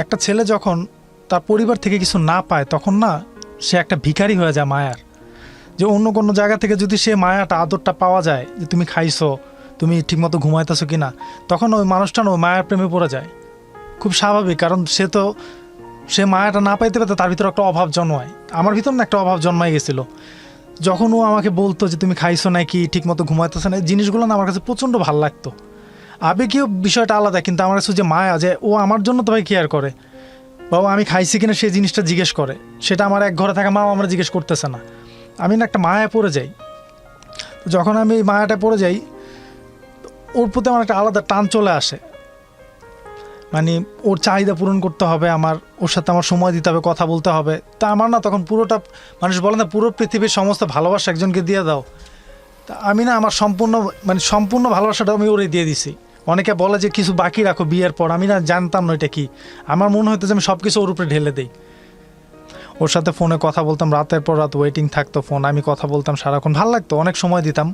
একটা ছেলে যখন তার পরিবার থেকে কিছু না পায় তখন না সে একটা ভিখারি হয়ে যায় মায়ার। যে অন্য কোনো জায়গা থেকে যদি সে মায়াটা আদরটা পাওয়া যায়, যে তুমি খাইছো, তুমি ঠিকমতো ঘুমাইতেছো কিনা, তখন ওই মানুষটা না ওই মায়ার প্রেমে পড়ে যায়। খুব স্বাভাবিক, কারণ সে মায়াটা না পাইতে পারতে তার ভিতরে একটা অভাব জন্মায়। আমার ভিতর না একটা অভাব জন্মাই গেছিলো। যখন ও আমাকে বলতো যে তুমি খাইছো নাকি, ঠিকমতো ঘুমাইতেছো না, জিনিসগুলো না আমার কাছে প্রচণ্ড ভালো লাগতো। আবেগীয় বিষয়টা আলাদা, কিন্তু আমার কাছে যে মায়া, যে ও আমার জন্য তো ভাই কেয়ার করে, বাবা আমি খাইছি কিনা সেই জিনিসটা জিজ্ঞেস করে, সেটা আমার এক ঘরে থাকা মাও আমরা জিজ্ঞেস করতেছে না। আমি না একটা মায়ায় পড়ে যাই। যখন আমি এই মায়াটা পড়ে যাই, ওর প্রতি আমার একটা আলাদা টান চলে আসে। মানে ওর চাহিদা পূরণ করতে হবে, আমার ওর সাথে আমার সময় দিতে হবে, কথা বলতে হবে। তা আমার না তখন পুরোটা, মানুষ বলে না পুরো পৃথিবীর সমস্ত ভালোবাসা একজনকে দিয়ে দাও, তা আমি না আমার সম্পূর্ণ ভালোবাসাটা আমি ওরে দিয়ে দিছি। অনেকে বলে যে কিছু বাকি রাখো বিয়ের পর, আমি না জানতাম না এটা কি। আমার মনে হতো যে আমি সব কিছু ওর উপরে ঢেলে দিই। ওর সাথে ফোনে কথা বলতাম, রাতের পর রাত ওয়েটিং থাকতো ফোন, আমি কথা বলতাম সারাক্ষণ, ভালো লাগতো, অনেক সময় দিতাম।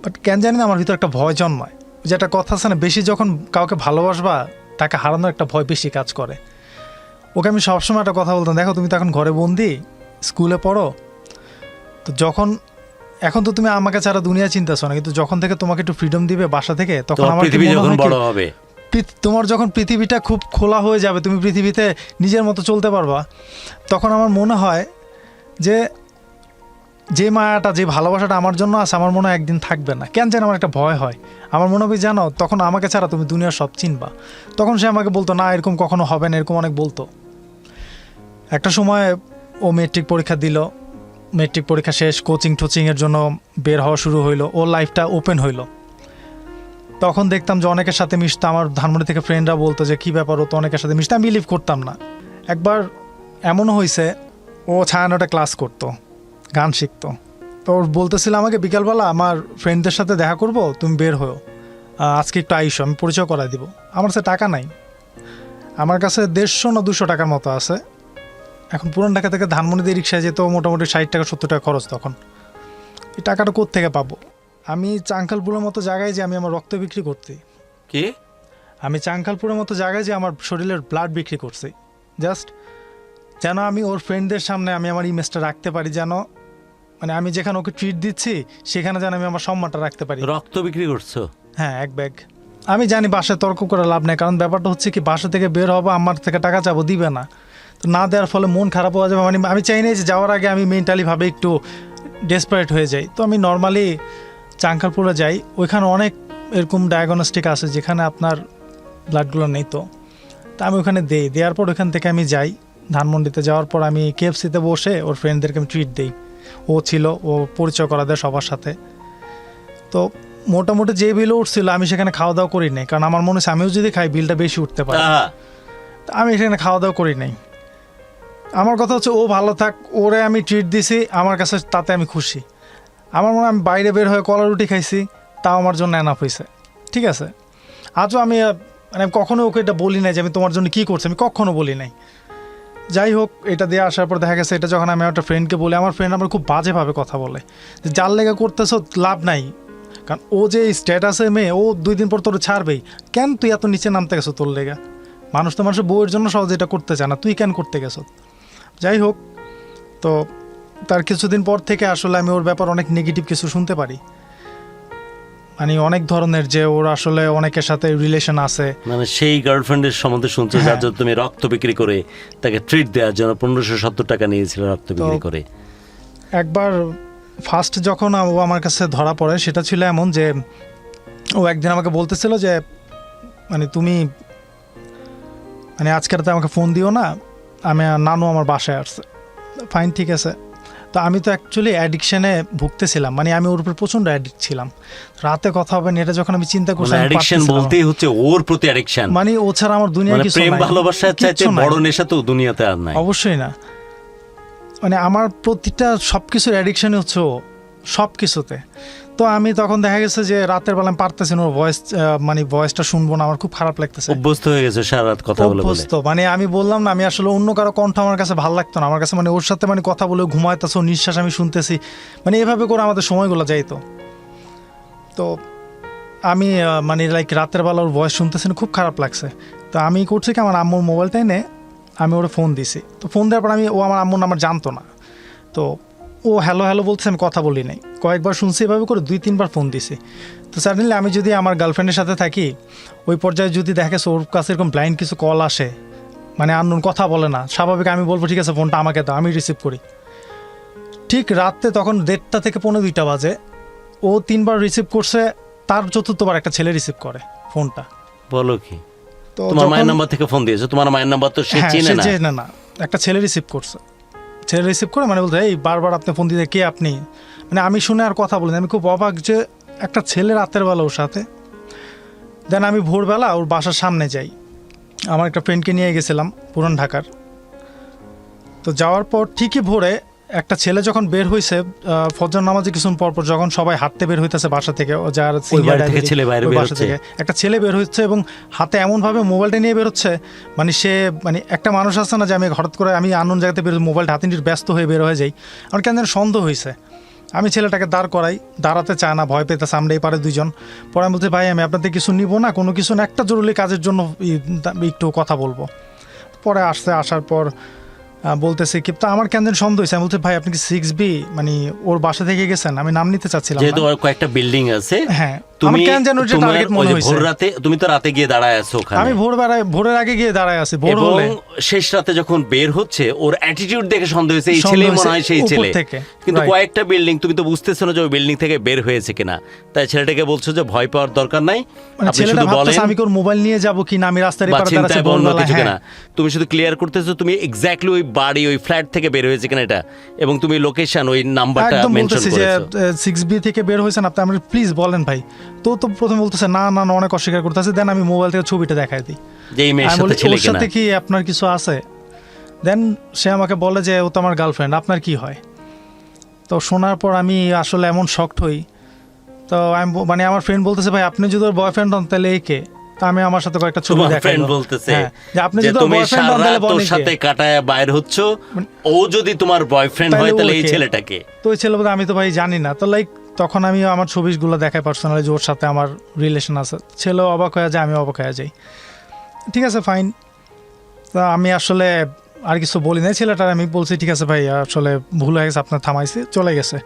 বাট কেন জানি না আমার ভিতরে একটা ভয় জন্মায়। যেটা কথা আছে না, বেশি যখন কাউকে ভালোবাসবা তাকে হারানোর একটা ভয় বেশি কাজ করে। ওকে আমি সবসময় একটা কথা বলতাম, দেখো তুমি তো এখন ঘরে বন্দি, স্কুলে পড়ো, তো এখন তো তুমি আমাকে ছাড়া দুনিয়া চিন্তাছো না, কিন্তু যখন থেকে তোমাকে একটু ফ্রিডম দিবে বাসা থেকে, তখন আমার তোমার যখন পৃথিবীটা খুব খোলা হয়ে যাবে, তুমি পৃথিবীতে নিজের মতো চলতে পারবা, তখন আমার মনে হয় যে মায়াটা, যে ভালোবাসাটা আমার জন্য আছে, আমার মনে হয় একদিন থাকবে না। কেন যেন আমার একটা ভয় হয়। আমার মনে হবে জানো, তখন আমাকে ছাড়া তুমি দুনিয়ার সব চিনবা। তখন সে আমাকে বলতো না এরকম কখনো হবে না, এরকম অনেক বলতো। একটা সময় ও মেট্রিক পরীক্ষা দিল, মেট্রিক পরীক্ষা শেষ, কোচিংয়ের জন্য বের হওয়া শুরু হইলো, ওর লাইফটা ওপেন হইলো। তখন দেখতাম যে অনেকের সাথে মিশতো, আমার ধানমন্ডি থেকে ফ্রেন্ডরা বলতো যে কী ব্যাপার, ও তো অনেকের সাথে মিশতো, আমি বিলিভ করতাম না। একবার এমনও হয়েছে, ও ছায়ানটে ক্লাস করতো, গান শিখতো, তো ওর বলতেছিল আমাকে বিকালবেলা আমার ফ্রেন্ডদের সাথে দেখা করব, তুমি বের হও, আজকে একটু আইসো, আমি পরিচয় করাই দিব। আমার কাছে টাকা নাই, আমার কাছে 150 না 200 টাকার মতো আছে। এখন পুরান ঢাকা থেকে ধানমন্ডিতে রিক্সায় যেত মোটামুটি 60 টাকা 70 টাকা খরচ। তখন এই টাকাটা কোত্থেকে পাবো? আমি চাঙ্কালপুরের মতো জায়গায় যে আমি আমার রক্ত বিক্রি করছি। কি? আমি চাঙ্কালপুরের মতো জায়গায় যে আমার শরীরের ব্লাড বিক্রি করছি, জাস্ট যেন আমি ওর ফ্রেন্ডদের সামনে আমি আমার ইমেজটা রাখতে পারি, যেন মানে আমি যেখানে ওকে ট্রিট দিচ্ছি সেখানে যেন আমি আমার সম্মানটা রাখতে পারি। রক্ত বিক্রি করছো? হ্যাঁ, এক ব্যাগ। আমি জানি বাসায় তর্ক করে লাভ নেই, কারণ ব্যাপারটা হচ্ছে কি, বাসা থেকে বের হবো, আমার থেকে টাকা চাবো, দিবে না, তো না দেওয়ার ফলে মন খারাপ হয়ে যাবে। মানে আমি চাই না যে যাওয়ার আগে আমি মেন্টালিভাবে একটু ডেসপারেট হয়ে যাই। তো আমি নর্মালি চাঙ্কালপুরে যাই, ওইখানে অনেক এরকম ডায়াগনস্টিক আছে যেখানে আপনার ব্লাডগুলো নেই, তো আমি ওখানে দেওয়ার পর ওইখান থেকে আমি যাই ধানমন্ডিতে। যাওয়ার পর আমি KFC-তে বসে ওর ফ্রেন্ডদেরকে আমি ট্রিট দিই। ও ছিল, ও পরিচয় করা দেয় সবার সাথে। তো মোটামুটি যে বিল উঠছিল আমি সেখানে খাওয়া দাওয়া করি নাই, কারণ আমার মনে হচ্ছে আমিও যদি খাই বিলটা বেশি উঠতে পারে। আমি সেখানে খাওয়া দাওয়া করি নাই। আমার কথা হচ্ছে ও ভালো থাক, ওরে আমি ট্রিট দিছি, আমার কাছে তাতে আমি খুশি। আমার মনে হয় আমি বাইরে বের হয়ে কলা রুটি খাইছি, তাও আমার জন্য এনাফ হয়েছে। ঠিক আছে, আজও আমি মানে কখনো ওকে এটা বলি নাই যে আমি তোমার জন্য কী করছি, আমি কখনো বলি নাই। যাই হোক, এটা দিয়ে আসার পর দেখা গেছে এটা যখন আমি একটা ফ্রেন্ডকে বলি, আমার ফ্রেন্ড আমার খুব বাজেভাবে কথা বলে যে যার লেগে করতেছো লাভ নাই, কারণ ও যে স্ট্যাটাসে মেয়ে, ও 2 দিন পর তোর ছাড়বেই, কেন তুই এত নিচে নামতে গেছো? তোর লেগে মানুষ তো মানুষের বউয়ের জন্য সহজে এটা করতে চায় না, তুই কেন করতে গেছো? যাই হোক, তো তার কিছুদিন পর থেকে আসলে আমি ওর ব্যাপার অনেক নেগেটিভ কিছু শুনতে পারি, মানে অনেক ধরনের, যে ওর আসলে অনেকের সাথে রিলেশন আছে। মানে সেই গার্লফ্রেন্ডের সম্বন্ধে শুনছো যার জন্য তুমি রক্ত বিক্রি করে তাকে ট্রিট দেওয়ার জন্য 1570 টাকা নিয়েছিল রক্ত বিক্রি করে। একবার ফার্স্ট যখন ও আমার কাছে ধরা পড়ে, সেটা ছিল এমন যে ও একদিন আমাকে বলতেছিল যে মানে তুমি মানে আজকে রাতে আমাকে ফোন দিও না, আমি নানু আমার বাসায় আসছে। ফাইন, ঠিক আছে। তো আমি তো অ্যাকচুয়ালি অ্যাডিকশানে ভুগতেছিলাম, মানে আমি ওর উপর প্রচণ্ড অ্যাডিক্ট ছিলাম। রাতে কথা হবে না, এটা যখন আমি চিন্তা করছি, অ্যাডিকশন বলতেই হচ্ছে ওর প্রতি অ্যাডিকশন, মানে ও ছাড়া আমার দুনিয়া কিছু নাই। প্রেম ভালোবাসার চাইতে বড় নেশা তো দুনিয়াতে আর নাই। অবশ্যই না, মানে আমার প্রতিটা সব কিছুর অ্যাডিকশানই হচ্ছে ও, সব কিছুতে। তো আমি তখন দেখা গেছে যে রাতের বেলা আমি পারতেছি না ওর ভয়েসটা শুনবো না, আমার খুব খারাপ লাগতেছে। অভ্যস্ত হয়ে গেছে সারা রাত কথা বলে বলে। মানে আমি বললাম না, আমি আসলে অন্য কারো কণ্ঠ আমার কাছে ভালো লাগতো না, আমার কাছে মানে ওর সাথে মানে কথা বলে ঘুমাইতেছে, নিঃশ্বাস আমি শুনতেছি, মানে এভাবে করে আমাদের সময়গুলো যাইতো। তো আমি মানে লাইক রাতের বেলা ওর ভয়েস শুনতেছি না, খুব খারাপ লাগছে। তো তো আমি করছি কি আমার আম্মুর মোবাইলটা এনে আমি ওরা ফোন দিছি, তো ফোন দেওয়ার পর ও আমার আম্মুর নাম্বার জানতো না, তো ও হ্যালো হ্যালো বলছে, আমি কথা বলি নাই, কয়েকবার শুনছি এভাবে করে 2-3 বার ফোন দিছি। তো সাডেনলি আমি যদি আমার গার্লফ্রেন্ডের সাথে থাকি ওই পর্যায়ে যদি দেখে ওর কাছে এরকম ব্লাইন্ড কিছু কল আসে, মানে আননোন কথা বলে না, স্বাভাবিক আমি বলবো ঠিক আছে ফোনটা আমাকে দাও, আমি রিসিভ করি। ঠিক রাত্রে তখন 1:30 থেকে 1:45 বাজে, ও 3 বার রিসিভ করছে, তার চতুর্থবার একটা ছেলে রিসিভ করে ফোনটা। বলো কি, তো তোমার মায়ের নাম্বার থেকে ফোন দিয়েছো? তোমার মায়ের নাম্বার তো সে চেনে না। চেনে না, একটা ছেলে রিসিভ করছে, ছেলে রিসিভ করে মানে বলতে এই বারবার আপনি ফোন দিতে, কে আপনি? মানে আমি শুনে আর কথা বলিনি, আমি খুব অবাক যে একটা ছেলে রাতের বেলা ওর সাথে। দেন আমি ভোরবেলা ওর বাসার সামনে যাই, আমার একটা ফ্রেন্ডকে নিয়ে গেছিলাম পুরান ঢাকার। তো যাওয়ার পর ঠিকই ভোরে একটা ছেলে যখন বের হয়েছে ফজর নামাজে কিছুক্ষণ পর যখন সবাই হাঁটতে বের হইতেছে বাসা থেকে, যার ছেলে বাইরে বের হচ্ছে, একটা ছেলে বের হচ্ছে এবং হাতে এমনভাবে মোবাইলটা নিয়ে বের হচ্ছে, মানে সে মানে একটা মানুষ আছে না যে আমি হঠাৎ করে আমি আনন্দ জায়গাতে বের মোবাইলটা হাতে নিয়ে ব্যস্ত হয়ে বের হয়ে যাই, আমার কেন যেন সন্দেহ হয়েছে। আমি ছেলেটাকে দাঁড় করাই, দাঁড়াতে চায় না, ভয় পেতে সামনে এই পারে দুইজন। পরে আমি বলছি ভাই আমি আপনাদের কিছু নিব না, কোনো কিছু না, একটা জরুরি কাজের জন্য একটু কথা বলবো। পরে আসার পর বলতেছে কি, তা আমার কেন যেন সন্দেহ হয়েছে। আমি বলছি ভাই আপনি কি 6B মানে ওর বাসা থেকে গেছেন? আমি নাম নিতে চাচ্ছিলাম যেহেতু ওর কয়েকটা বিল্ডিং আছে। হ্যাঁ, তুমি কেন যেন ওটা টার্গেট মনে হয়েছে। ভোর রাতে তুমি তো রাতে গিয়ে দাঁড়ায় আছো ওখানে। আমি ভোরের আগে গিয়ে দাঁড়ায় আছি, ভোর হলে শেষ রাতে যখন বের হচ্ছে ওর অ্যাটিটিউড দেখে সন্দেহ হয়েছে এই ছেলেই মনে হয় সেই ছেলে। কিন্তু কয়েকটা বিল্ডিং তুমি তো বুঝতেছো না যে ওই বিল্ডিং থেকে বের হয়েছে কিনা, তাই ছেলেটাকে বলছো যে ভয় পাওয়ার দরকার নাই, আপনি শুধু বলেন আমি ওর মোবাইল নিয়ে যাব কি না, আমি রাস্তার পারে দাঁড়াচ্ছি বলবো কিছু কিনা। তুমি শুধু ক্লিয়ার করতেছো তুমি এক্স্যাক্টলি ওই বাড়ি ওই ফ্ল্যাট থেকে বের হয়েছে কিনা এটা, এবং তুমি লোকেশন ওই নাম্বারটা মেনশন করেছো যে 6B থেকে বের হয়েছেন আপনি, আমরা প্লিজ বলেন ভাই। তো প্রথমে বলতেছে না না অনেক অস্বীকার করতেছে। দেন আমি মোবাইল থেকে ছবিটা দেখাই দিই যে এই মেয়ের সাথে ছেলে কিনা, সাথে কি আপনার কিছু আছে? দেন সে আমাকে বলে যে ও তো আমার গার্লফ্রেন্ড, আপনার কি হয়? তো শোনার পর আমি আসলে এমন শকড হই। তো আমি মানে আমার ফ্রেন্ড বলতেছে ভাই আপনি যদি ওর বয়ফ্রেন্ড হন তাহলে এই কে? তা আমি আমার সাথে কয়েকটা ছবি দেখাই। ফ্রেন্ড বলতেছে যে আপনি যদি ওর বয়ফ্রেন্ড হন তাহলে বলেন তোর সাথে কাটায় বাইরে হচ্ছে, ও যদি তোমার বয়ফ্রেন্ড হয় তাহলে এই ছেলেটাকে। তো ওই ছেলে বলতে আমি তো ভাই জানি না। তো লাইক তখন আমি আমার ছবিগুলো দেখাই পার্সোনালি যে ওর সাথে আমার রিলেশন আছে। ছেলে অবাক হয়ে যায়, আমি অবাক হয়ে যাই। ঠিক আছে ফাইন। তা আমি আসলে আর কিছু বলি নাই ছেলেটার, আমি বলছি ঠিক আছে ভাই আসলে ভুল হয়ে গেছে, আপনার থামাইছি, চলে গেছে।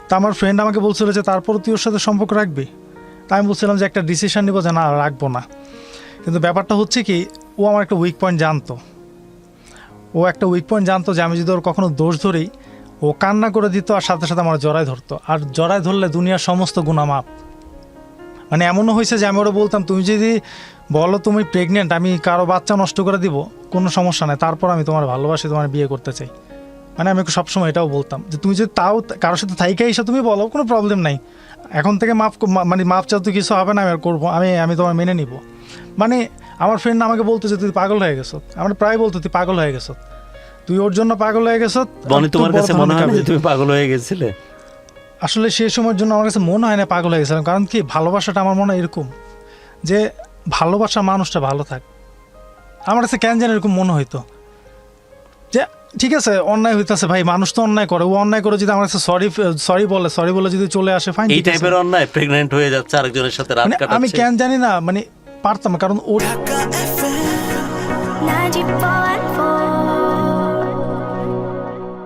তা আমার ফ্রেন্ড আমাকে বলছিল যে তারপর তুই ওর সাথে সম্পর্ক রাখবি? তা আমি বলছিলাম যে একটা ডিসিশন নিব যে না রাখবো না। কিন্তু ব্যাপারটা হচ্ছে কি, ও আমার একটা উইক পয়েন্ট জানতো। যে আমি যদি ওর কখনো দোষ ধরি ও কান্না করে দিত আর সাথে সাথে আমার জড়ায় ধরতো, আর জড়ায় ধরলে দুনিয়ার সমস্ত গুনাহ মাপ। মানে এমনও হয়েছে যে আমি ওরা বলতাম তুমি যদি বলো তুমি প্রেগনেন্ট, আমি কারো বাচ্চা নষ্ট করে দিব, কোনো সমস্যা নেই, তারপর আমি তোমার ভালোবাসি, তোমার বিয়ে করতে চাই। মানে আমি সবসময় এটাও বলতাম যে তুমি যদি তাও কারোর সাথে থাইকা এসে তুমি বলো কোনো প্রবলেম নাই, এখন থেকে মাপ চাও তো কিছু হবে না, আমি আর করবো, আমি তোমার মেনে নিব। মানে আমার ফ্রেন্ড আমাকে বলতো যে তুই পাগল হয়ে গেছো, আমরা প্রায় বলতো তুই পাগল হয়ে গেছো, তুই ওর জন্য পাগল হয়ে গেছো। তোমার কাছে মনে হয় যে তুমি পাগল হয়ে গেছিলে? আসলে সেই সময়ের জন্য আমার কাছে মনে হয় না পাগল হয়ে গেছিলাম, কারণ কি ভালোবাসাটা আমার মনে হয় এরকম যে ভালোবাসা মানুষটা ভালো থাক। আমার কাছে কেন যেন এরকম মনে হইতো যে ঠিক আছে অন্যায় হইতেছে ভাই, মানুষ তো অন্যায় করে, ও অন্যায় করে যদি আমার কাছে সরি বলে যদি চলে আসে ফাইন। এই টাইপের অন্যায়, প্রেগন্যান্ট হয়ে যাচ্ছে আরেকজনের সাথে রাত কাটাচ্ছে, আমি কেন জানি না মানে পারতাম, কারণ ওর